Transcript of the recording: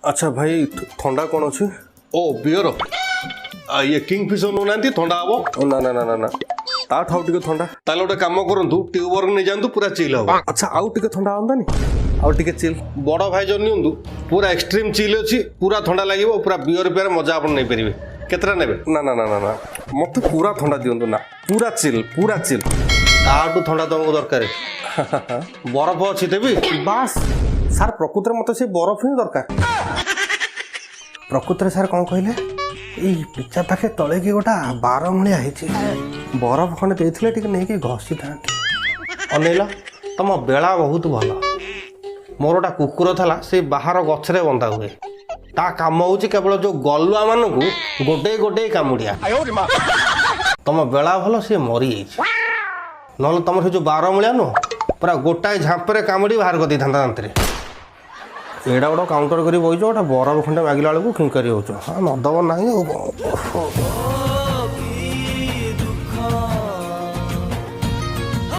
अच्छा भाई थंडा कौन अच्छे? ओ बियर ये किंगफिशर नौना थंडा हम ना ना ना ना ना ता ठाऊ टिके थंडा। ताले गोटे कम करूँ ट्यूबर नहीं जातु पूरा चिल हम। अच्छा आउ टिके थंडा आंदानी आउ टिके चिल। बड़ भाई जो नियंतु पूरा एक्सट्रीम चिल अच्छी पूरा थंडा लगे पूरा बियर पियर मजा आप नहीं पारे केतरा ने ना ना ना ना ना मत पूरा थंडा दियंतु ना पूरा चिल ताठू थंडा तुमको दरकार बरफ अच्छी देवी बास सार प्रकृत में मत से बरफ ही दरकार। प्रकृत सार कौन कहले पिचा पाखे तले कि गोटा 12 मुड़िया बरफ खंडे देते टे नहीं घसी था अनेला तुम बेला बहुत भल मोर गोटा कुकुर था से बाहर गछरे बंधा हुए ता काम हूँ केवल जो गलुआ मान गोटे गोटे कामुड़िया तुम बेला भल सी मरी ना तुम से जो 12 मुड़िया नुह पूरा गोटाए झांपरे कामुड़ी बाहर कर था दांतरे एड़ा गोटे काउंटर कर बच गोटे बरफ खंडे मागिला बेलू खिंकारी हो नदब ना।